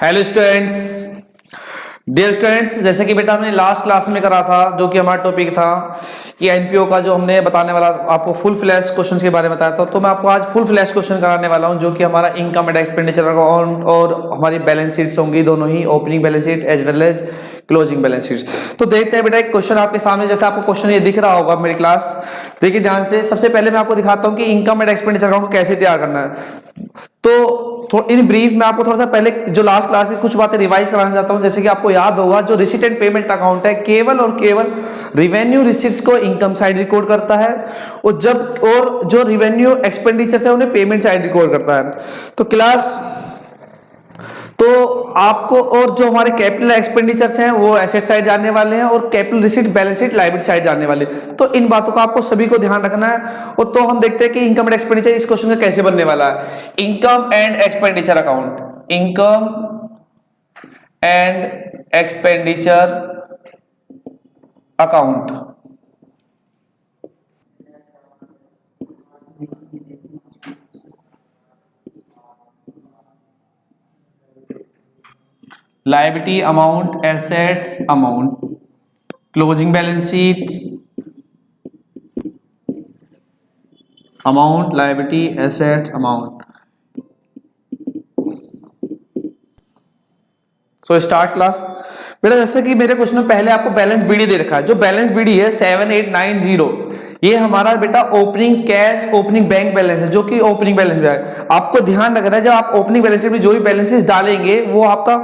Hello students, dear students, जैसे कि बेटा हमने लास्ट क्लास में करा था, जो कि हमारा टॉपिक था कि एनपीओ का जो हमने बताने वाला आपको फुल फ्लैश क्वेश्चन के बारे में बताया था। तो मैं आपको आज फुल फ्लैश क्वेश्चन कराने वाला हूं, जो कि हमारा इनकम एंड एक्सपेंडिचर अकाउंट और हमारी बैलेंस शीट्स होंगी, दोनों ही opening balance sheet as well as closing balance sheet. तो देखते हैं बेटा एक क्वेश्चन आपके सामने, जैसे आपको क्वेश्चन ये दिख रहा होगा मेरी क्लास, देखिए ध्यान से। सबसे पहले मैं आपको दिखाता हूं कि इनकम एंड एक्सपेंडिचर अकाउंट को कैसे तैयार करना है। तो इन ब्रीफ मैं आपको थोड़ा सा पहले जो लास्ट क्लास की कुछ बातें रिवाइज कराना चाहता हूं। जैसे कि आपको याद होगा, जो रिसीट एंड पेमेंट अकाउंट है केवल और केवल रिवेन्यू रिसीट्स को इनकम साइड रिकॉर्ड करता है, और जो रिवेन्यू एक्सपेंडिचर है उन्हें पेमेंट साइड रिकॉर्ड करता है। तो आपको और जो हमारे कैपिटल एक्सपेंडिचर्स हैं वो एसेट साइड जाने वाले हैं, और capital receipt balance sheet liability side जाने वाले। तो इन बातों का आपको सभी को ध्यान रखना है। और तो हम देखते हैं कि इनकम एंड एक्सपेंडिचर इस क्वेश्चन में कैसे बनने वाला है। Income and expenditure account, income and expenditure account. Liability amount, assets amount, closing balance sheets amount, liability, assets amount. So start class. बेटा जैसे कि मेरे क्वेश्चन में पहले आपको बैलेंस बीडी दे रखा है। जो बैलेंस बीडी है 7890, ये हमारा बेटा opening cash, opening bank balance है, जो कि ओपनिंग बैलेंस में है। आपको ध्यान रखना है, जब आप ओपनिंग बैलेंस में जो भी बैलेंसेस डालेंगे वो आपका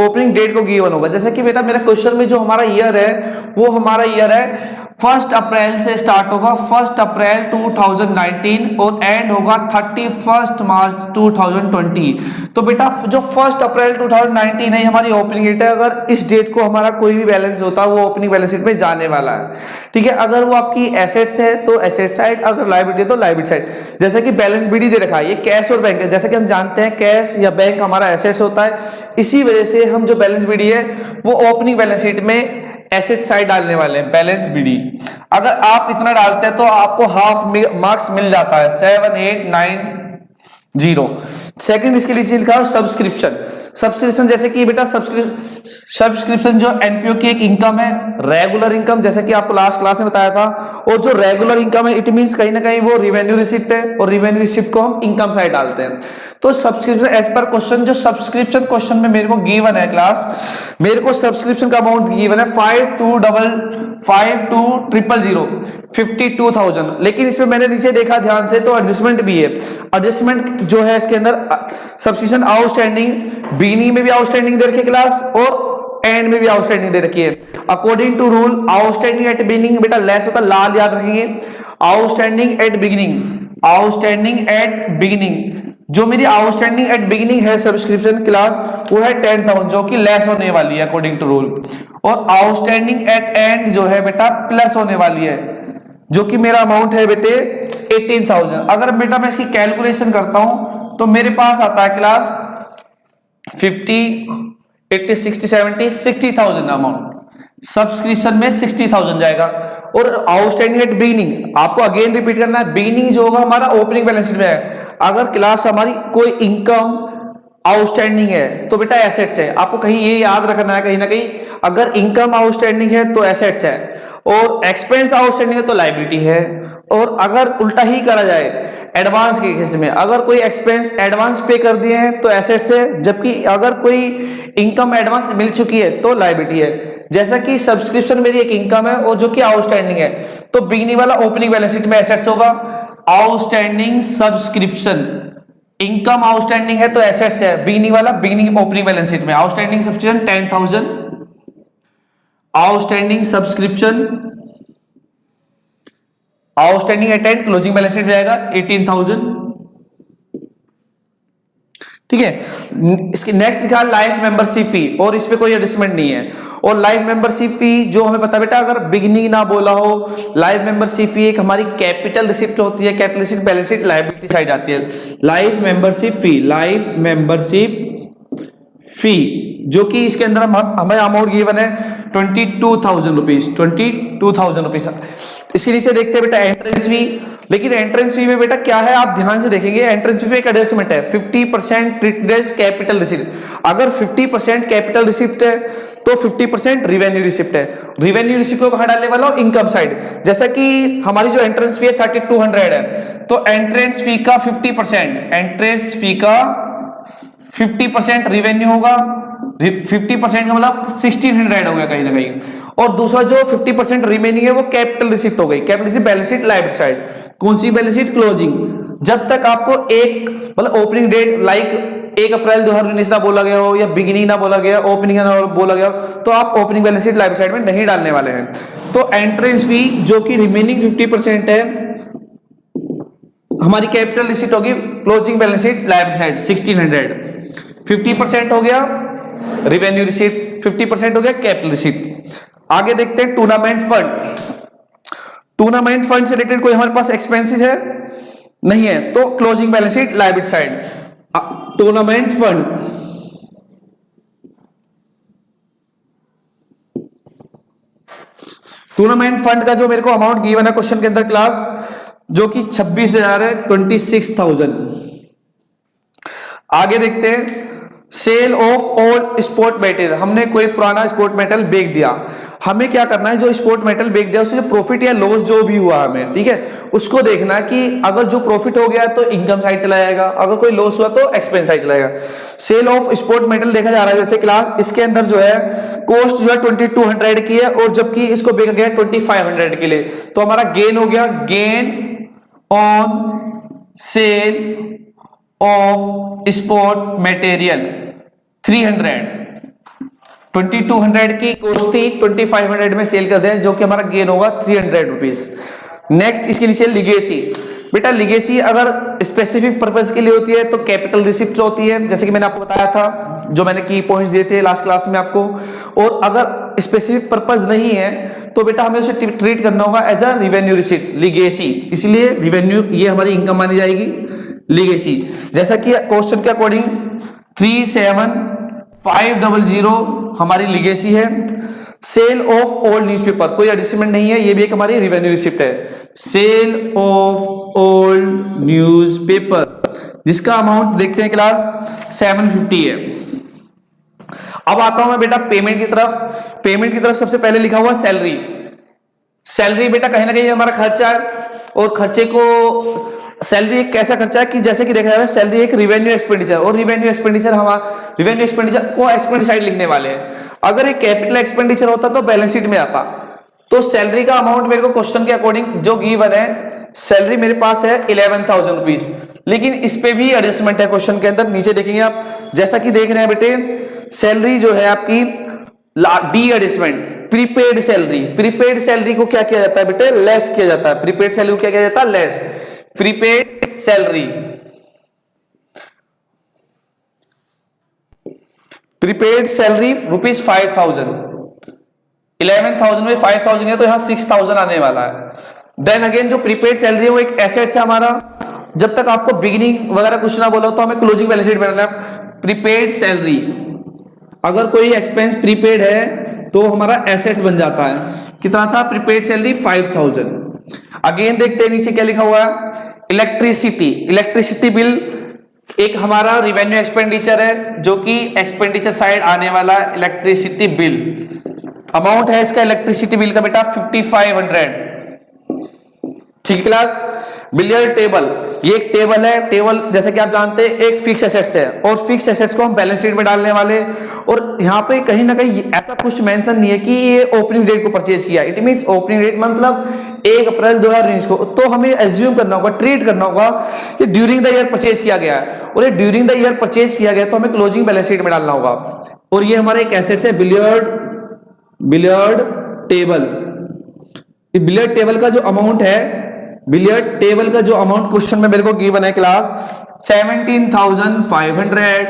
ओपनिंग डेट को गिवन होगा। जैसे कि बेटा मेरा क्वेश्चन में जो हमारा ईयर है वो हमारा ईयर है 1 अप्रैल से स्टार्ट होगा, 1 अप्रैल 2019 और एंड होगा 31 मार्च 2020। तो बेटा जो 1 अप्रैल 2019 है हमारी ओपनिंग डेट है। अगर इस डेट को हमारा कोई भी बैलेंस होता है वो ओपनिंग बैलेंस शीट में जाने वाला है, ठीक है। अगर वो आपकी एसेट्स है तो एसेट साइड, अगर लायबिलिटी है तो लायबिलिटी साइड। जैसे कि बैलेंस बीडी दे रखा है, ये कैश और बैंक है। जैसे कि हम जानते हैं कैश या बैंक हमारा एसेट्स होता है, इसी वजह से हम जो बैलेंस बीडी है वो ओपनिंग बैलेंस शीट में एसेट साइड डालने वाले हैं, बैलेंस बीडी। अगर आप इतना डालते हैं तो आपको हाफ मार्क्स मिल जाता है, 7890। सेकंड इसके लिए लिखा है सब्सक्रिप्शन। सब्सक्रिप्शन जैसे कि बेटा सब्सक्रिप्शन जो एनपीओ की एक इनकम है, रेगुलर इनकम, जैसे कि आपको लास्ट क्लास में बताया था। और जो रेगुलर इनकम है इट मींस कहीं ना कहीं वो रिवेन्यू रिसिप्ट है, और रिवेन्यू रिसिप्ट को हम इनकम साइड डालते हैं। तो सब्सक्रिप्शन एज पर क्वेश्चन, जो सब्सक्रिप्शन क्वेश्चन में मेरे को गिवन है क्लास, मेरे को सब्सक्रिप्शन का अमाउंट गिवन है 5200 52,000। लेकिन इसमें मैंने नीचे देखा ध्यान से तो एडजस्टमेंट भी है। एडजस्टमेंट जो है इसके अंदर सब्सक्रिप्शन आउटस्टैंडिंग बिगिनिंग में भी आउटस्टैंडिंग दे रखी है क्लास, और एंड में भी आउटस्टैंडिंग दे रखी है। According to rule outstanding at beginning बेटा लेस होता है, लाल याद रखेंगे। Outstanding at beginning, outstanding at beginning, जो मेरी आउटस्टैंडिंग एट बिगिनिंग है सब्सक्रिप्शन क्लास वो है 10,000, जो कि लेस होने वाली है अकॉर्डिंग टू रूल। और आउटस्टैंडिंग एट एंड जो है बेटा प्लस होने वाली है, जो कि मेरा अमाउंट है बेटे 18,000। अगर बेटा मैं इसकी कैलकुलेशन करता हूं तो मेरे पास आता है क्लास 50, 80, 60, 70, 60,000 अमाउंट। सब्सक्रिप्शन में 60,000 जाएगा। और आउटस्टैंडिंग एट बिगिनिंग आपको अगेन रिपीट करना है, बिगिनिंग जो होगा हमारा ओपनिंग बैलेंस शीट में है। अगर क्लास हमारी कोई इनकम आउटस्टैंडिंग है तो बेटा एसेट्स है। आपको कहीं ये याद रखना है कहीं ना कहीं, अगर इनकम आउटस्टैंडिंग है तो एसेट्स है, और एक्सपेंस आउटस्टैंडिंग है तो लायबिलिटी है। और अगर उल्टा ही करा जाए एडवांस के केस में, अगर कोई एक्सपेंस एडवांस पे कर दिए हैं तो एसेट्स है, जबकि अगर कोई इनकम एडवांस मिल चुकी है तो लायबिलिटी है। जैसा कि सब्सक्रिप्शन मेरी एक इनकम है और जो कि आउटस्टैंडिंग है, तो बिगिनिंग वाला ओपनिंग बैलेंस शीट में एसेट्स होगा। आउटस्टैंडिंग सब्सक्रिप्शन, इनकम आउटस्टैंडिंग है तो एसेट्स है, बिगिनिंग वाला बिगिनिंग ओपनिंग बैलेंस शीट में। Outstanding subscription 10,000, outstanding subscription outstanding at and closing balance sheet में आएगा 18,000, ठीक है। इसके नेक्स्ट लिखा लाइफ मेंबरशिप फी, और इस पे कोई एडजस्टमेंट नहीं है। और लाइफ मेंबरशिप फी जो हमें पता बेटा, अगर बिगिनिंग ना बोला हो, लाइफ मेंबरशिप फी एक हमारी कैपिटल रिसिप्ट होती है, capital receipt balance sheet liability side आती है। Life membership fee, life membership fee जो कि इसके अंदर हमें अमाउंट गिवन है 22,000 रुपीज, 22,000 रुपीज। इसके नीचे देखते हैं बेटा एंट्रेंस फी। लेकिन एंट्रेंस फी में बेटा क्या है, आप ध्यान से देखेंगे, एंट्रेंस फी में एक एडजस्टमेंट है 50% ट्रीटेड एज कैपिटल रिसिप्ट। अगर 50% कैपिटल रिसिप्ट है तो 50% रिवेन्यू रिसिप्ट है। रिवेन्यू रिसिप्ट को कहां डालने वाला हूं, इनकम साइड। जैसा कि हमारी जो एंट्रेंस फी है 3200 है, तो एंट्रेंस फी का 50%, एंट्रेंस फी का 50% रिवेन्यू होगा, 50% का मतलब 1600 हो गया कहीं ना कहीं। और दूसरा जो 50% रिमेनिंग है वो कैपिटल रिसिप्ट हो गई। Capital receipt balance sheet liability side. कौन सी बैलेंस शीट, क्लोजिंग। जब तक आपको एक मतलब ओपनिंग डेट लाइक 1 अप्रैल 2019 ना बोला गया हो, या बिगिनिंग ना बोला गया, ओपनिंग ना बोला गया हो, तो आप opening balance sheet liability side में नहीं डालने वाले हैं। तो एंट्रेंस फी जो कि रिमेनिंग 50% है हमारी कैपिटल रिसिप्ट होगी, closing balance sheet liability side 1600। 50% हो गया रिवेन्यू रिसिप्ट, 50% हो गया कैपिटल रिसिप्ट। आगे देखते हैं टूर्नामेंट फंड। टूर्नामेंट फंड से रिलेटेड कोई हमारे पास एक्सपेंसेस है नहीं है, तो closing balance sheet liability side. Tournament fund, tournament fund का जो मेरे को अमाउंट गिवन है क्वेश्चन के अंदर क्लास, जो कि 26,000 है, 26,000। आगे देखते हैं sale of old sport material. हमने कोई पुराना स्पोर्ट मेटल बेच दिया, हमें क्या करना है, जो स्पोर्ट मेटल बेच दिया उससे जो प्रॉफिट या लॉस जो भी हुआ हमें, ठीक है, उसको देखना है कि अगर जो प्रॉफिट हो गया तो इनकम साइड चला जाएगा, अगर कोई लॉस हुआ तो एक्सपेंस साइड चला जाएगा। सेल ऑफ स्पोर्ट मेटल देखा जा रहा है जैसे क्लास, इसके अंदर जो है कॉस्ट जो है 2200 की है, और जबकि इसको बेचा गया 2500 के लिए, तो हमारा गेन हो गया, gain on sale of sport material 300। 2200 की कॉस्ट थी, 2500 में सेल कर दें, जो कि हमारा गेन होगा 300 रुपीज। नेक्स्ट इसके नीचे लिगेसी। बेटा लिगेसी अगर स्पेसिफिक पर्पस के लिए होती है तो कैपिटल रिसिप्ट होती है, जैसे कि मैंने आपको बताया था, जो मैंने की पॉइंट्स दिए थे लास्ट क्लास में आपको। और अगर स्पेसिफिक पर्पस नहीं है तो बेटा हमें उसे ट्रीट करना होगा as a revenue receipt, legacy. इसलिए रिवेन्यू ये हमारी इनकम मानी जाएगी, लिगेसी। जैसा कि क्वेश्चन के अकॉर्डिंग 37500 हमारी लिगेसी है। सेल ऑफ ओल्ड न्यूज़पेपर, कोई एडजस्टमेंट नहीं है, ये भी एक हमारी रिवेन्यू रिसिप्ट है। सेल ऑफ ओल्ड न्यूज़पेपर, जिसका अमाउंट देखते हैं क्लास 750 है। अब आता हूं मैं बेटा पेमेंट की तरफ। पेमेंट की तरफ सबसे पहले लिखा हुआ सैलरी। सैलरी बेटा कहीं ना कहीं हमारा खर्चा है, और खर्चे को सैलरी एक कैसा खर्चा है कि जैसे कि देखा जा रहा है सैलरी एक रिवेन्यू एक्सपेंडिचर, और रिवेन्यू एक्सपेंडिचर हमारा रिवेन्यू एक्सपेंडिचर को एक्सपेंडिचर साइड लिखने वाले हैं। अगर एक कैपिटल एक्सपेंडिचर होता तो बैलेंस शीट में आता। तो सैलरी का अमाउंट मेरे को क्वेश्चन के अकॉर्डिंग जो गिवन है, सैलरी मेरे पास है 11,000 रुपीज, लेकिन इस पे भी एडजस्टमेंट है क्वेश्चन के अंदर। नीचे देखेंगे आप, जैसा कि देख रहे हैं बेटे, सैलरी जो है आपकी D adjustment, prepaid salary. Prepaid salary को क्या किया जाता है बेटे, लेस किया जाता है। प्रीपेड सैलरी को क्या किया जाता है, less. Prepaid salary, prepaid salary rupees 5,000, 11,000 में 5,000 है तो यहां 6,000 आने वाला है। देन अगेन जो प्रीपेड सैलरी है वो एक एसेट है हमारा। जब तक आपको बिगिनिंग वगैरह कुछ ना बोला तो हमें क्लोजिंग बैलेंस शीट बनाना है। प्रीपेड सैलरी, अगर कोई एक्सपेंस प्रीपेड है तो हमारा एसेट्स बन जाता है। कितना था प्रीपेड सैलरी, 5,000। अगेन देखते हैं नीचे क्या लिखा हुआ है, इलेक्ट्रिसिटी। इलेक्ट्रिसिटी बिल एक हमारा रिवेन्यू एक्सपेंडिचर है, जो कि एक्सपेंडिचर साइड आने वाला है। इलेक्ट्रिसिटी बिल अमाउंट है इसका इलेक्ट्रिसिटी बिल का बेटा 5,500। ठीक है क्लास। बिलियर्ड टेबल, ये एक टेबल है। टेबल जैसे कि आप जानते हैं एक फिक्स एसेट्स है, और फिक्स एसेट्स को हम बैलेंस शीट में डालने वाले। और यहाँ पे कहीं ना कहीं ऐसा कुछ मेंशन नहीं है कि ये ओपनिंग डेट को परचेज किया। इट मींस ओपनिंग डेट मतलब 1 अप्रैल 2019 को, तो हमें एज्यूम करना होगा, ट्रीट करना होगा कि ड्यूरिंग द ईयर परचेज किया गया है, और ये ड्यूरिंग द ईयर परचेज किया गया तो हमें क्लोजिंग बैलेंस शीट में डालना होगा। और ये हमारा एक एसेट्स है बिलियर्ड टेबल। बिलियर्ड टेबल का जो अमाउंट है, बिलियर्ड टेबल का जो अमाउंट क्वेश्चन में मेरे को गिवन है क्लास 17,500।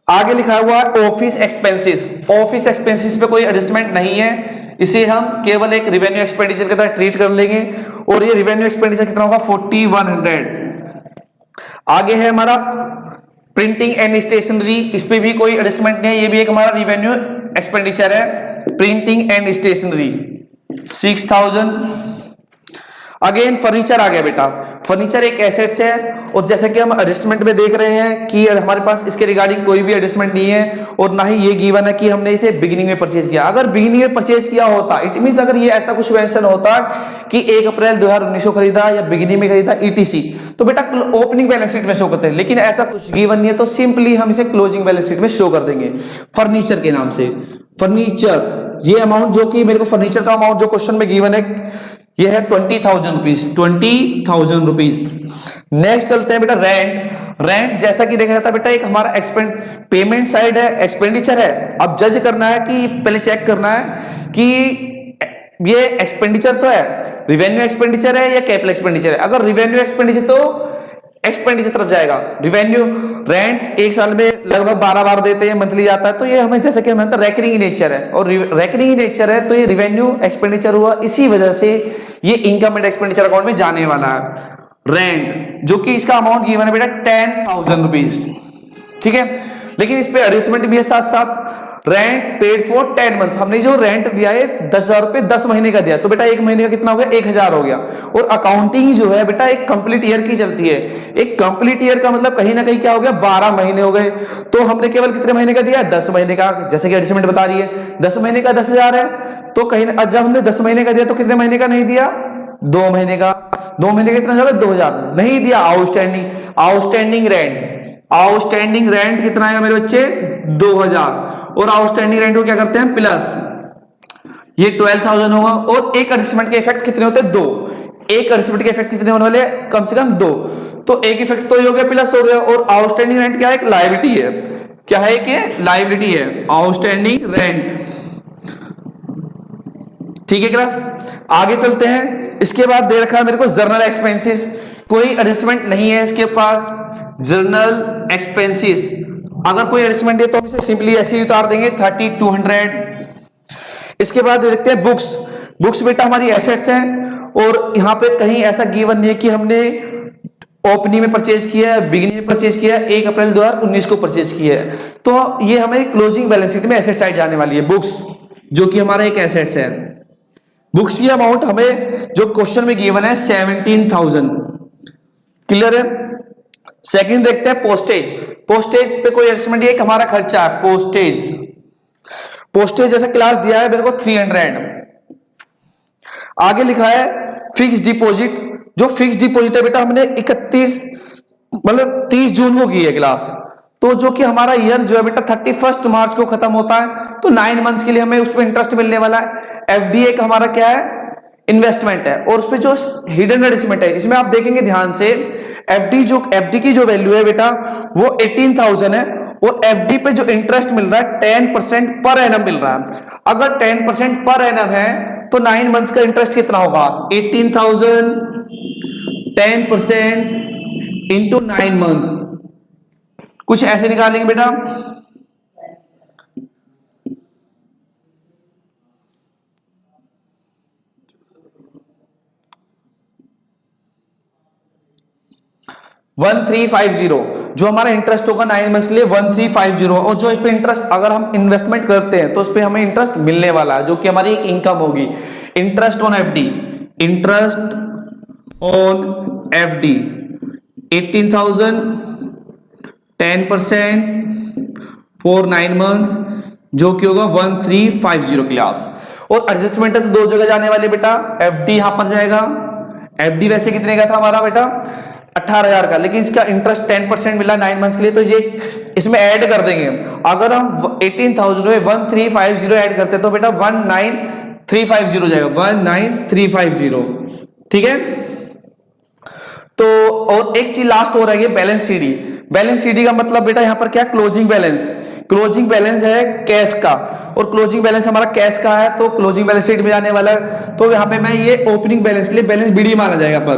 आगे लिखा हुआ ऑफिस एक्सपेंसेस। ऑफिस एक्सपेंसेस पे कोई एडजस्टमेंट नहीं है, इसे हम केवल एक रिवेन्यू एक्सपेंडिचर की तरह ट्रीट कर लेंगे। और ये रिवेन्यू एक्सपेंडिचर कितना होगा, 4,100। आगे है हमारा प्रिंटिंग एंड स्टेशनरी, इस पे भी कोई एडजस्टमेंट नहीं है, ये भी एक हमारा रिवेन्यू एक्सपेंडिचर है। Printing and stationery 6,000। Again furniture आ गया बेटा। फर्नीचर एक एसेट्स है और जैसे कि हम एडजस्टमेंट में देख रहे हैं कि हमारे पास इसके रिगार्डिंग कोई भी एडजस्टमेंट नहीं है और ना ही ये गिवन है कि हमने इसे बिगिनिंग में परचेज किया। अगर बिगिनिंग में परचेज किया होता, इट मींस अगर ये ऐसा कुछ मेंशन होता कि 1 अप्रैल 2019 को खरीदा या बिगिनिंग में खरीदा ईटीसी, तो बेटा ओपनिंग बैलेंस शीट में शो करते हैं, लेकिन ऐसा कुछ गिवन नहीं है, तो सिंपली हम इसे क्लोजिंग बैलेंस शीट में शो कर देंगे फर्नीचर के नाम से। फर्नीचर ये अमाउंट जो कि मेरे को फर्नीचर का अमाउंट जो क्वेश्चन में गिवन है ये है 20,000 रुपीज, 20,000 रुपीज। नेक्स्ट चलते हैं बेटा रेंट। रेंट जैसा कि देखा जाता है बेटा एक हमारा पेमेंट साइड है, एक्सपेंडिचर है। अब जज करना है कि पहले चेक करना है कि ये एक्सपेंडिचर तो है, रिवेन्यू एक्सपेंडिचर है या कैपिटल एक्सपेंडिचर है। अगर रिवेन्यू एक्सपेंडिचर तो एक्सपेंडिचर तरफ जाएगा। रिवेन्यू रेंट एक साल में लगभग 12 बार देते हैं, मंथली जाता है, तो ये हमें जैसे कि हमें रेकरिंग नेचर है और रेकरिंग नेचर है तो ये रिवेन्यू एक्सपेंडिचर हुआ, इसी वजह से ये इनकम एंड एक्सपेंडिचर अकाउंट में जाने वाला है। रेंट जो कि इसका अमाउंट गिवन है बेटा 10,000 रुपीज, ठीक है। लेकिन इस पे एडजस्टमेंट भी है साथ साथ। रेंट पेड फॉर 10 मंथ, हमने जो रेंट दिया है 10,000 रुपए 10 महीने का दिया, तो बेटा एक महीने का कितना हो गया 1,000 हो गया। और अकाउंटिंग जो है बेटा एक कंप्लीट ईयर की चलती है। एक कंप्लीट ईयर का मतलब कहीं ना कहीं क्या हो गया 12 महीने हो गए, तो हमने केवल कितने महीने का दिया 10 महीने का, जैसे कि एडजस्टमेंट बता रही है 10 महीने का 10,000 है, तो कहीं जब हमने 10 महीने का दिया तो कितने महीने का नहीं दिया 2 महीने का। 2 महीने का कितना 2,000 नहीं दिया। आउटस्टैंडिंग रेंट कितना है मेरे बच्चे 2,000। और आउटस्टैंडिंग रेंट को क्या करते हैं प्लस, ये 12,000 होगा। और एक एडजस्टमेंट के इफेक्ट कितने होते हैं 2, एक एडजस्टमेंट के इफेक्ट कितने होने वाले कम से कम 2, तो एक इफेक्ट तो हो गया प्लस हो गया। और आउटस्टैंडिंग रेंट क्या है एक लायबिलिटी है, क्या है कि लायबिलिटी है आउटस्टैंडिंग रेंट, ठीक है क्लास। आगे चलते हैं। इसके बाद दे रखा है मेरे को जर्नल एक्सपेंसेस, कोई एडजस्टमेंट नहीं है इसके पास। जर्नल एक्सपेंसेस अगर कोई एडजस्टमेंट है तो हम इसे सिंपली ऐसे ही उतार देंगे 3200। इसके बाद देखते हैं बुक्स बेटा हमारी एसेट्स हैं और यहां पे कहीं ऐसा गिवन नहीं है कि हमने ओपनिंग में परचेज किया है, बिगिनिंग में परचेज किया है, 1 अप्रैल 2019 को परचेज किया है, तो ये हमें क्लोजिंग बैलेंस शीट में एसेट साइड जाने वाली है बुक्स, जो कि हमारा एक एसेट्स है। बुक्स की अमाउंट हमें जो क्वेश्चन में गिवन है 17,000, क्लियर है। सेकंड देखते हैं पोस्टेज पे कोई एडजस्टमेंट, ये हमारा खर्चा है पोस्टेज जैसा क्लास दिया है मेरे को 300। आगे लिखा है फिक्स डिपॉजिट, जो फिक्स डिपॉजिट है बेटा हमने 30 जून को की है क्लास, तो जो कि हमारा ईयर जो है बेटा 31 मार्च को खत्म होता है, तो 9 मंथ्स के लिए हमें उस पर इंटरेस्ट मिलने वाला है। एफडी एक हमारा क्या है इन्वेस्टमेंट है, और उस पर जो हिडन एडजस्टमेंट है इसमें आप देखेंगे ध्यान से एफडी की जो वैल्यू है बेटा वो 18,000 है, और एफडी पे जो इंटरेस्ट मिल रहा है 10% पर एनम मिल रहा है। अगर 10% पर एनम है तो 9 मंथ्स का इंटरेस्ट कितना होगा 18,000 10% इंटू 9 मंथ, कुछ ऐसे निकालेंगे बेटा। $1350 जो हमारा इंटरेस्ट होगा 9 मंथ्स के लिए 1350, और जो इस पे इंटरेस्ट अगर हम इन्वेस्टमेंट करते हैं तो उस पे हमें इंटरेस्ट मिलने वाला है, जो कि हमारी एक इनकम होगी। Interest on FD 18,000 10% for 9 month, जो कि होगा 1350 क्लास। और एडजस्टमेंट है तो 2 जगह जाने वाले बेटा, एफडी यहां पर जाएगा। एफडी वैसे कितने का था हमारा बेटा 18,000 का, लेकिन इसका इंटरेस्ट 10% मिला 9 मंथ्स के लिए, तो ये इसमें ऐड कर देंगे। अगर हम 18,000 में 1350 ऐड करते तो बेटा 19,350 जाएगा, 19,350, ठीक है। तो और एक चीज लास्ट हो रही है बैलेंस सीडी। बैलेंस सीडी का मतलब बेटा यहां पर क्या क्लोजिंग बैलेंस है कैश का, और क्लोजिंग बैलेंस हमारा कैश का है, तो क्लोजिंग बैलेंस शीट में जाने वाला है। तो यहां पे मैं ये ओपनिंग बैलेंस के लिए बैलेंस बीडी माना जाएगा पर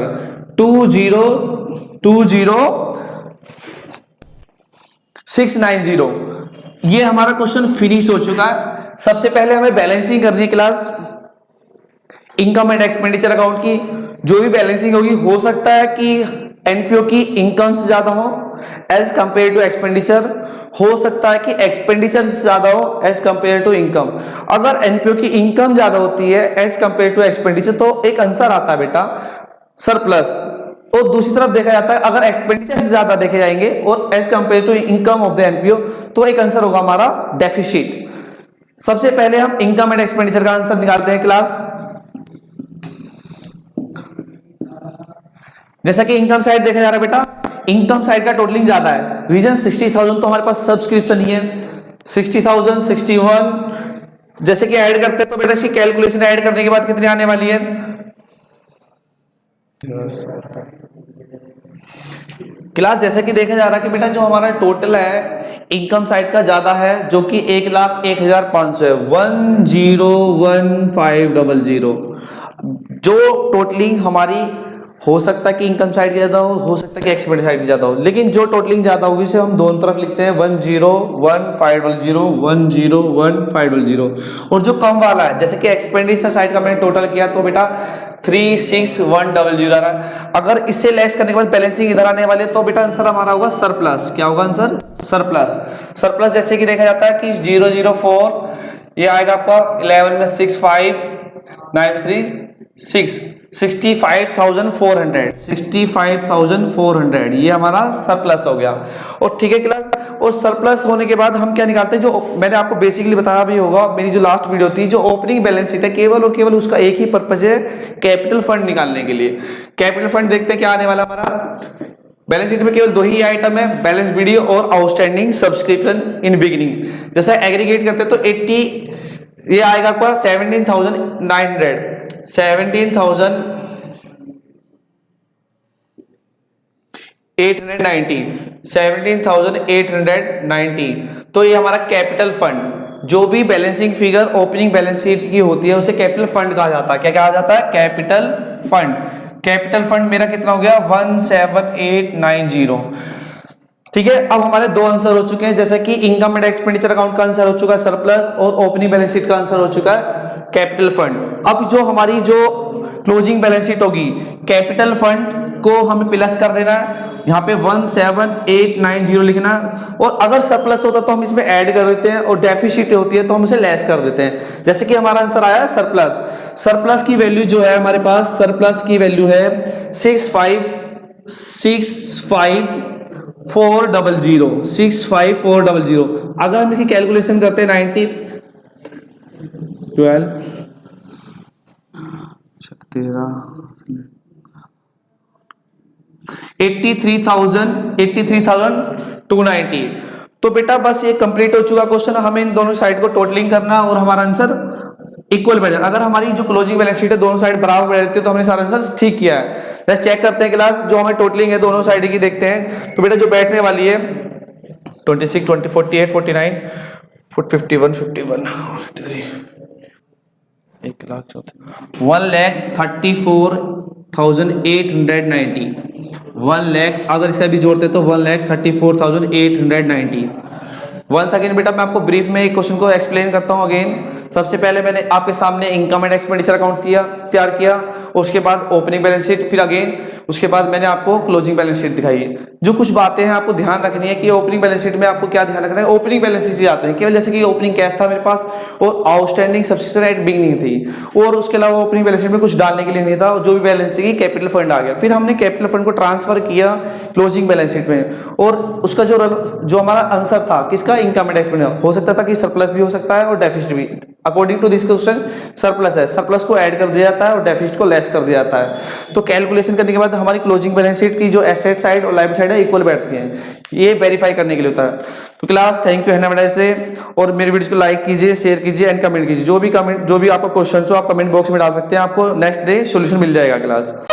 20,690। ये हमारा क्वेश्चन फिनिश हो चुका है। सबसे पहले हमें बैलेंसिंग करनी है class income and expenditure account की। जो भी बैलेंसिंग होगी हो सकता है कि एनपीओ की इनकम से ज्यादा हो एज कंपेयर टू एक्सपेंडिचर, हो सकता है कि एक्सपेंडिचर से ज्यादा हो एज कंपेयर टू इनकम। अगर एनपीओ की इनकम ज्यादा होती है एज कंपेयर टू एक्सपेंडिचर तो एक आंसर आता है बेटा सरप्लस। और दूसरी तरफ देखा जाता है अगर एक्सपेंडिचर से ज्यादा देखे जाएंगे और as compare to income of the NPO, तो एक आंसर होगा हमारा डेफिसिट। सबसे पहले हम इनकम एंड एक्सपेंडिचर का आंसर निकालते हैं क्लास। जैसा कि इनकम साइड देखा जा रहा है बेटा, इनकम साइड का टोटलिंग ज्यादा है। रीजन 60,000 तो हमारे पास सब्सक्रिप्शन ही है, 60,000 61 जैसे कि ऐड करते हैं तो बेटा इसकी कैलकुलेशन ऐड करने के बाद कितनी आने वाली है, क्लास जैसे कि देखा जा रहा है कि बेटा जो हमारा टोटल है इनकम साइड का ज्यादा है, जो कि 1,01,500 है, 1,01,500। जो टोटलिंग हमारी हो सकता है कि इनकम साइड की ज्यादा हो सकता है कि एक्सपेंडिचर साइड की ज्यादा हो, लेकिन जो टोटलिंग ज्यादा होगी उसे हम दोनों तरफ लिखते हैं 1,01,500 1,01,500। और जो कम वाला है जैसे कि एक्सपेंडिचर साइड का मैंने टोटल किया तो बेटा 3,61,000 आ रहा है। अगर इससे लेस करने के बाद बैलेंसिंग इधर आने वाले तो बेटा आंसर हमारा होगा सरप्लस। क्या होगा आंसर? सरप्लस। सरप्लस जैसे कि देखा जाता है कि 004 ये आएगा आपका 11 में 6 5 9 3 6 65,400 65,400 ये हमारा सरप्लस हो गया। और ठीक है क्लास, और सरप्लस होने के बाद हम क्या निकालते हैं, जो मैंने आपको बेसिकली बताया भी होगा मेरी जो लास्ट वीडियो थी, जो ओपनिंग बैलेंस शीट है केवल और केवल उसका एक ही पर्पज है, कैपिटल फंड निकालने के लिए। कैपिटल फंड देखते हैं क्या आने वाला हमारा। बैलेंस शीट में केवल दो ही आइटम है, बैलेंस वीडियो और आउटस्टैंडिंग सब्सक्रिप्शन इन बिगिनिंग। जैसा एग्रीगेट करते हैं तो 80 ये आएगा आपका 17,890 17,890 तो ये हमारा कैपिटल फंड। जो भी balancing figure opening balance sheet की होती है उसे कैपिटल फंड कहा जाता है। क्या कहा जाता है? Capital fund. कैपिटल फंड मेरा कितना हो गया? 17890। ठीक है, अब हमारे दो आंसर हो चुके हैं, जैसे कि इनकम एंड एक्सपेंडिचर अकाउंट का आंसर हो चुका है सरप्लस और ओपनिंग बैलेंस शीट का आंसर हो चुका है कैपिटल फंड। अब जो हमारी जो क्लोजिंग बैलेंस शीट होगी, कैपिटल फंड को हमें प्लस कर देना है, यहाँ पे 17890 लिखना, और अगर सरप्लस होता तो हम इसमें ऐड कर देते हैं, और डेफिसिट होती है तो हम उसे लेस कर देते हैं। जैसे कि हमारा आंसर आया सरप्लस। सरप्लस की वैल्यू जो है हमारे पास, सरप्लस की वैल्यू है 65,400 65,400। अगर हम इसकी कैलकुलेशन करते हैं 90 12 83,290। तो बेटा बस ये कंप्लीट हो चुका क्वेश्चन। हमें इन दोनों साइड को टोटलिंग करना और हमारा आंसर इक्वल बैठ जाए। अगर हमारी जो क्लोजिंग बैलेंस शीट है दोनों साइड बराबर बैठ जाती है तो हमने सारा आंसर ठीक किया है। जैसे चेक करते हैं क्लास, जो हमें टोटलिंग है दोनों साइड की देखते हैं। तो बेटा जो बैठने वाली है 26 20 48 49 51 51 53 1,34,890 1 लाख, अगर इसका भी जोड़ते तो 1,34,890। वंस अगेन बेटा मैं आपको ब्रीफ में एक क्वेश्चन को एक्सप्लेन करता हूं अगेन। सबसे पहले मैंने आपके सामने इनकम एंड एक्सपेंडिचर अकाउंट तैयार किया, उसके बाद ओपनिंग बैलेंस शीट, फिर अगेन उसके बाद मैंने आपको क्लोजिंग बैलेंस शीट दिखाई। जो कुछ बातें हैं आपको ध्यान रखनी है कि ओपनिंग बैलेंस शीट में आपको क्या ध्यान रखना है। ओपनिंग बैलेंस शीट से आते हैं केवल, जैसे कि ओपनिंग कैश था मेरे पास और आउटस्टैंडिंग सब्सिक्वेंट एट बिगिनिंग थी, और उसके अलावा ओपनिंग बैलेंस शीट में कुछ डालने के लिए नहीं था, जो भी बैलेंस थी कैपिटल फंड आ गया। फिर हमने कैपिटल फंड को ट्रांसफर किया क्लोजिंग बैलेंस शीट में, और उसका जो हमारा आंसर था किसका, इनकम एंड एक्सपेंडिचर। हो सकता था कि सरप्लस भी हो सकता है और डेफिसिट भी। According to this question surplus है, सरप्लस को ऐड कर दिया जाता है और डेफिसिट को लेस कर दिया जाता है। तो कैलकुलेशन करने के बाद हमारी क्लोजिंग बैलेंस शीट की जो एसेट साइड और लायबिलिटी साइड है इक्वल बैठती हैं, ये वेरीफाई करने के लिए होता है। तो class thank you, have a nice day, और मेरी वीडियो को लाइक कीजिए, शेयर कीजिए एंड कमेंट कीजिए। जो भी आपका क्वेश्चन हो आप कमेंट बॉक्स में डाल सकते हैं, आपको नेक्स्ट डे सॉल्यूशन मिल जाएगा क्लास।